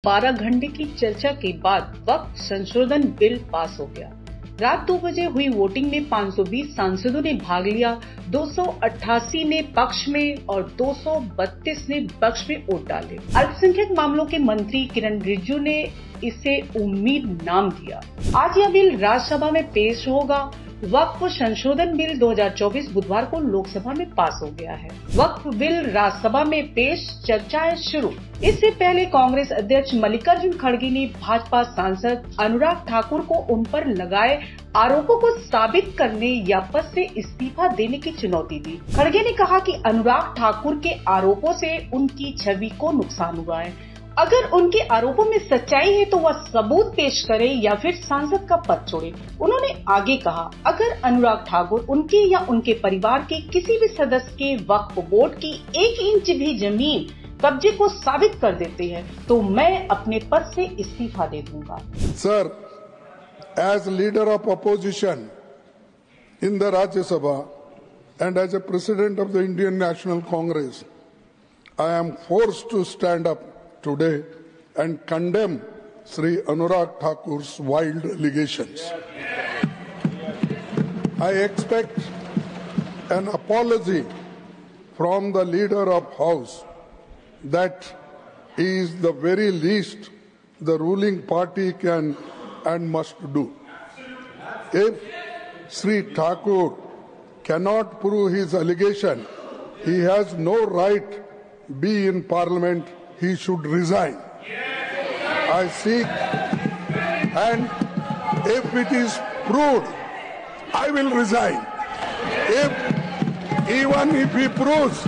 12 घंटे की चर्चा के बाद वक्फ संशोधन बिल पास हो गया। रात 2 बजे हुई वोटिंग में 520 सांसदों ने भाग लिया। 288 ने पक्ष में और 232 ने विपक्ष में वोट डाले। अल्पसंख्यक मामलों के मंत्री किरण रिजिजू ने इसे उम्मीद नाम दिया। आज यह बिल राज्यसभा में पेश होगा। वक्फ संशोधन बिल 2024 बुधवार को लोकसभा में पास हो गया है। वक्फ बिल राज्यसभा में पेश, चर्चाएं शुरू। इससे पहले कांग्रेस अध्यक्ष मल्लिकार्जुन खड़गे ने भाजपा सांसद अनुराग ठाकुर को उन पर लगाए आरोपों को साबित करने या पद से इस्तीफा देने की चुनौती दी। खड़गे ने कहा कि अनुराग ठाकुर के आरोपों से उनकी छवि को नुकसान हुआ है। अगर उनके आरोपों में सच्चाई है तो वह सबूत पेश करे या फिर सांसद का पद छोड़े। उन्होंने आगे कहा, अगर अनुराग ठाकुर उनके या उनके परिवार के किसी भी सदस्य के वक्फ बोर्ड की 1 इंच भी जमीन कब्जे को साबित कर देते हैं तो मैं अपने पद से इस्तीफा दे दूंगा। Sir, as leader of opposition in the Rajya Sabha and as a president of the Indian National Congress, I am forced to stand up today and condemn Sri Anurag Thakur's wild allegations. I expect an apology from the leader of House. That is the very least the ruling party can and must do. If Sri Thakur cannot prove his allegation, he has no right be in Parliament. He should resign. I seek, and if it is proved, I will resign. Even if he proves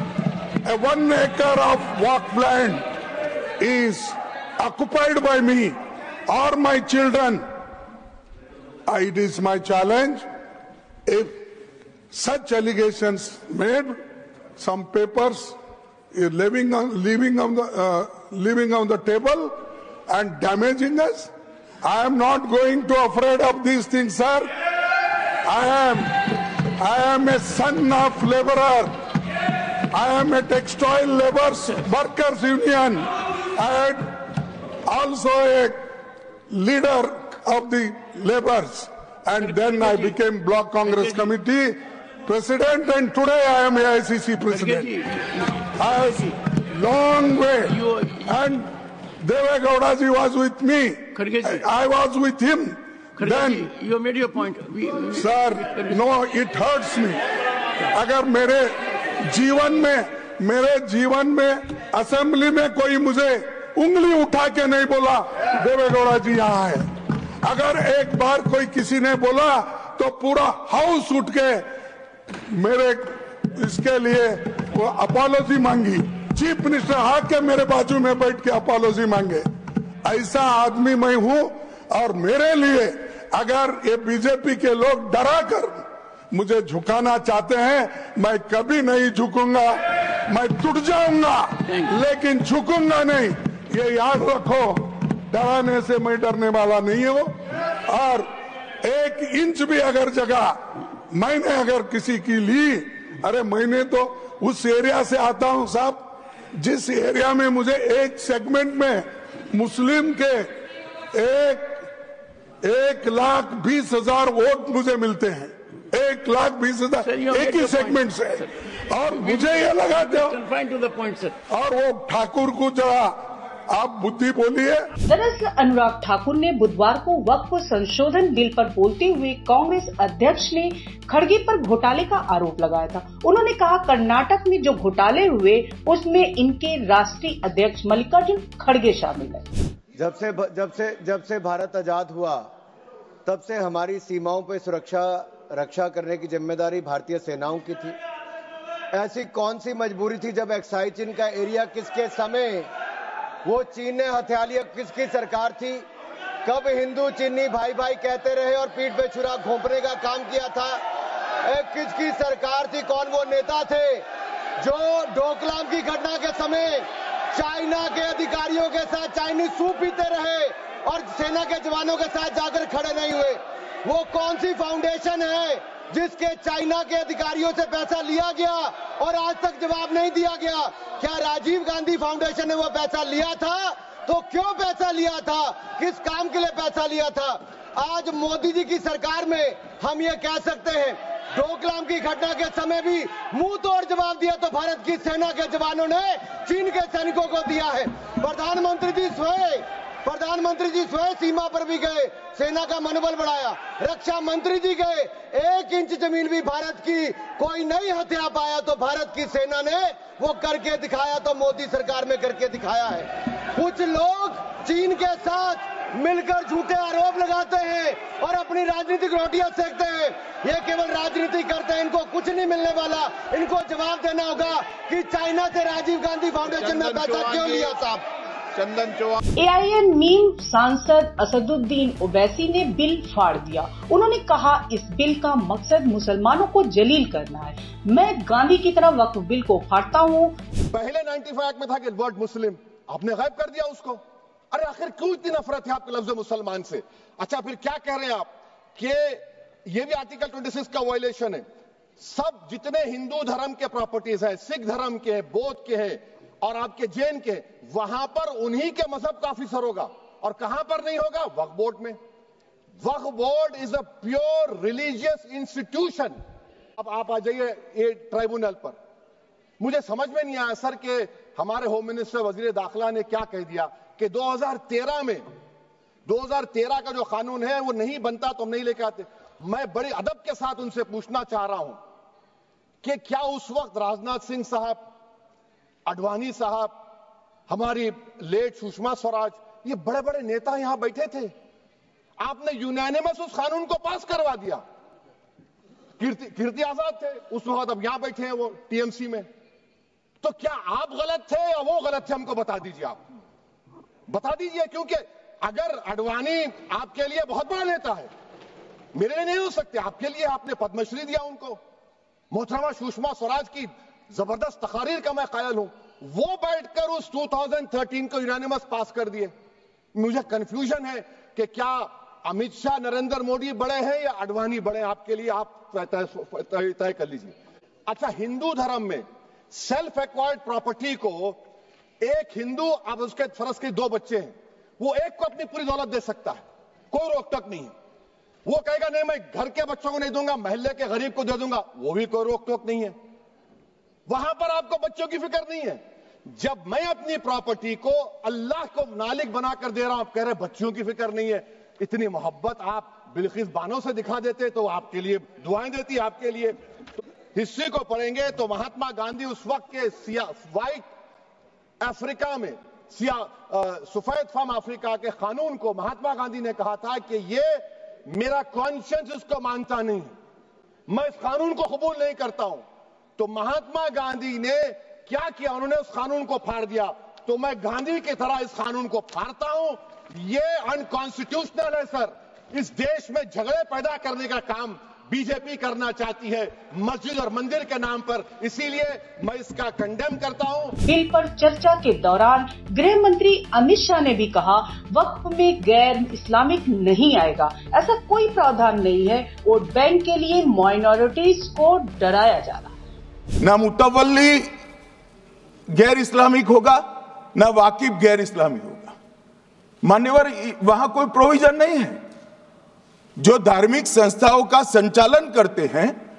a 1 acre of waqf land is occupied by me or my children, it is my challenge. If such allegations made, some papers living on the table and damaging us, I am not going to afraid of these things, sir. I am a son of laborer. I am a textile workers union. I am also a leader of the laborers, and then I became Block Congress Committee President, and today I am AICC President. Long way, and Deve Gowda ji was with me. I was with him. Then you made your point. Sir, no, it hurts me. अगर मेरे जीवन में assembly में कोई मुझे उंगली उठा के नहीं बोला, देवे गौड़ा जी यहाँ है। अगर एक बार कोई किसी ने बोला तो पूरा हाउस उठ के मेरे इसके लिए वो अपॉलॉजी मांगी। चीफ मिनिस्टर आके मेरे बाजू में बैठ के अपॉलॉजी मांगे। ऐसा आदमी मैं हूं, और मेरे लिए अगर ये बीजेपी के लोग डरा कर मुझे झुकाना चाहते हैं, मैं कभी नहीं झुकूंगा। मैं टूट जाऊंगा लेकिन झुकूंगा नहीं, ये याद रखो। डराने से मैं डरने वाला नहीं हूं, और 1 इंच भी अगर जगह मैंने अगर किसी की ली, अरे मैंने तो उस एरिया से आता हूं साहब, जिस एरिया में मुझे एक सेगमेंट में मुस्लिम के 1,20,000 वोट मुझे मिलते हैं। 1,20,000 एक ही सेगमेंट से, और मुझे ये लगा था। और वो ठाकुर को जरा आप बुद्धि बोलिए। दरअसल अनुराग ठाकुर ने बुधवार को वक्फ संशोधन बिल पर बोलते हुए कांग्रेस अध्यक्ष ने खड़गे पर घोटाले का आरोप लगाया था। उन्होंने कहा, कर्नाटक में जो घोटाले हुए उसमें इनके राष्ट्रीय अध्यक्ष मल्लिकार्जुन खड़गे शामिल है। जब से भारत आजाद हुआ तब से हमारी सीमाओं पर रक्षा करने की जिम्मेदारी भारतीय सेनाओं की थी। ऐसी कौन सी मजबूरी थी जब एक्साइज चीन का एरिया किसके समय वो चीन ने हथिया लिया? किसकी सरकार थी? कब हिंदू चीनी भाई भाई कहते रहे और पीठ पे छुरा घोंपने का काम किया था? किसकी सरकार थी? कौन वो नेता थे जो डोकलाम की घटना के समय चाइना के अधिकारियों के साथ चाइनीज सूप पीते रहे और सेना के जवानों के साथ जाकर खड़े नहीं हुए? वो कौन सी फाउंडेशन है जिसके चाइना के अधिकारियों से पैसा लिया गया और आज तक जवाब नहीं दिया गया? क्या राजीव गांधी फाउंडेशन ने वो पैसा लिया था तो क्यों पैसा लिया था, किस काम के लिए पैसा लिया था? आज मोदी जी की सरकार में हम ये कह सकते हैं, डोकलाम की घटना के समय भी मुंह तोड़ जवाब दिया तो भारत की सेना के जवानों ने चीन के सैनिकों को दिया है। प्रधानमंत्री जी स्वयं सीमा पर भी गए, सेना का मनोबल बढ़ाया। रक्षा मंत्री जी गए, 1 इंच जमीन भी भारत की कोई नहीं हथिया पाया तो भारत की सेना ने वो करके दिखाया, तो मोदी सरकार में करके दिखाया है। कुछ लोग चीन के साथ मिलकर झूठे आरोप लगाते हैं और अपनी राजनीतिक रोटियां सेकते हैं। ये केवल राजनीति करते हैं, इनको कुछ नहीं मिलने वाला। इनको जवाब देना होगा कि चाइना से राजीव गांधी फाउंडेशन में पैसा क्यों लिया साहब। चंदन चौहान। AIM सांसद असदुद्दीन ओवैसी ने बिल फाड़ दिया। उन्होंने कहा, इस बिल का मकसद मुसलमानों को जलील करना है। मैं गांधी की तरह वक्फ बिल को फाड़ता हूँ। पहले 95 एक्ट में था कि वर्ड मुस्लिम, आपने गायब कर दिया उसको। अरे आखिर क्यों इतनी नफरत है आपके लफ्ज मुसलमान से? अच्छा, फिर क्या कह रहे हैं आप कि ये भी आर्टिकल 26 का वायलेशन है। सब जितने हिंदू धर्म के प्रॉपर्टीज है, सिख धर्म के, बौद्ध के हैं और आपके जैन के, वहां पर उन्हीं के मजहब का ऑफिसर होगा। और कहां पर नहीं होगा? वक्फ बोर्ड में। Waqf board is a pure religious institution. अब आप आ जाइए ये ट्राइब्यूनल पर। मुझे समझ में नहीं आया सर कि हमारे होम मिनिस्टर वजीर दाखिला ने क्या कह दिया कि 2013 का जो कानून है वो नहीं बनता तो हम नहीं लेके आते। मैं बड़े अदब के साथ उनसे पूछना चाह रहा हूं कि क्या उस वक्त राजनाथ सिंह साहब, अडवाणी साहब, हमारी लेट सुषमा स्वराज, ये बड़े बड़े नेता यहां बैठे थे? आपने यूनानिमस उस कानून को पास करवा दिया। कीर्ति आजाद थे उस वक्त, अब यहां बैठे हैं वो टीएमसी में। तो क्या आप गलत थे या वो गलत थे? हमको बता दीजिए, आप बता दीजिए। क्योंकि अगर अडवाणी आपके लिए बहुत बड़ा नेता है, मेरे लिए नहीं हो सकते, आपके लिए आपने पद्मश्री दिया उनको। मोहतरमा सुषमा स्वराज की जबरदस्त तकारीर का मैं कायल हूं। वो बैठकर उस 2013 को यूनानिमस पास कर दिए। मुझे कंफ्यूजन है कि क्या अमित शाह, नरेंद्र मोदी बड़े हैं या अडवाणी बड़े हैं? आपके लिए आप तय कर लीजिए। अच्छा, हिंदू धर्म में सेल्फ एक्वायर्ड प्रॉपर्टी को एक हिंदू, अब उसके फर्ज के 2 बच्चे हैं, वो एक को अपनी पूरी दौलत दे सकता है, कोई रोक टोक नहीं है। वो कहेगा नहीं मैं घर के बच्चों को नहीं दूंगा, मोहल्ले के गरीब को दे दूंगा, वो भी कोई रोक टोक नहीं है। वहां पर आपको बच्चों की फिक्र नहीं है। जब मैं अपनी प्रॉपर्टी को अल्लाह को नालिक बनाकर दे रहा हूं, आप कह रहे बच्चों की फिक्र नहीं है। इतनी मोहब्बत आप बिल्किस बानो से दिखा देते तो आपके लिए दुआएं देती। आपके लिए तो हिस्ट्री को पढ़ेंगे तो महात्मा गांधी उस वक्त के व्हाइट अफ्रीका में, सफेद फार्म अफ्रीका के कानून को महात्मा गांधी ने कहा था कि ये मेरा कॉन्शियंस इसको मानता नहीं है, मैं इस कानून को कबूल नहीं करता हूं। तो महात्मा गांधी ने क्या किया? उन्होंने उस कानून को फाड़ दिया। तो मैं गांधी की तरह इस कानून को फाड़ता हूं। ये अनकॉन्स्टिट्यूशनल है सर। इस देश में झगड़े पैदा करने का काम बीजेपी करना चाहती है मस्जिद और मंदिर के नाम पर, इसीलिए मैं इसका कंडेम करता हूं। बिल पर चर्चा के दौरान गृह मंत्री अमित शाह ने भी कहा, वक्फ में गैर इस्लामिक नहीं आएगा, ऐसा कोई प्रावधान नहीं है। वोट बैंक के लिए माइनॉरिटीज को डराया जा रहा है। ना मुतवल्ली गैर इस्लामिक होगा, ना वाकिफ गैर इस्लामिक होगा। मान्यवर, वहां कोई प्रोविजन नहीं है। जो धार्मिक संस्थाओं का संचालन करते हैं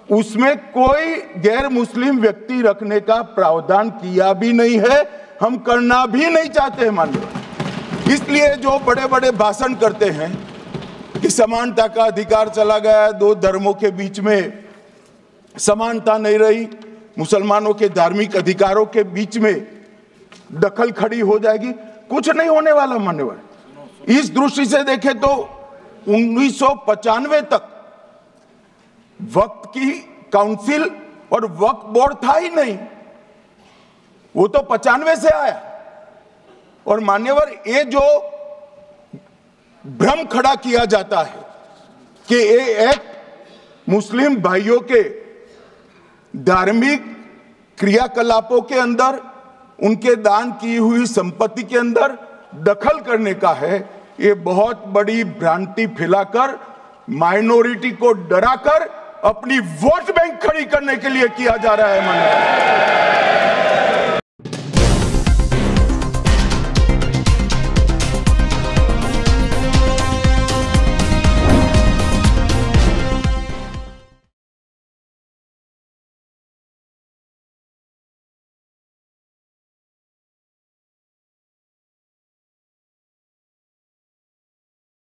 उसमें कोई गैर मुस्लिम व्यक्ति रखने का प्रावधान किया भी नहीं है, हम करना भी नहीं चाहते हैं मान्यवर। इसलिए जो बड़े बड़े भाषण करते हैं कि समानता का अधिकार चला गया, 2 धर्मों के बीच में समानता नहीं रही, मुसलमानों के धार्मिक अधिकारों के बीच में दखल खड़ी हो जाएगी, कुछ नहीं होने वाला मान्यवर। इस दृष्टि से देखें तो 1995 तक वक्फ की काउंसिल और वक्फ बोर्ड था ही नहीं, वो तो 95 से आया। और मान्यवर, ये जो भ्रम खड़ा किया जाता है कि ये एक मुस्लिम भाइयों के धार्मिक क्रियाकलापों के अंदर, उनके दान की हुई संपत्ति के अंदर दखल करने का है, ये बहुत बड़ी भ्रांति फैलाकर माइनॉरिटी को डराकर अपनी वोट बैंक खड़ी करने के लिए किया जा रहा है।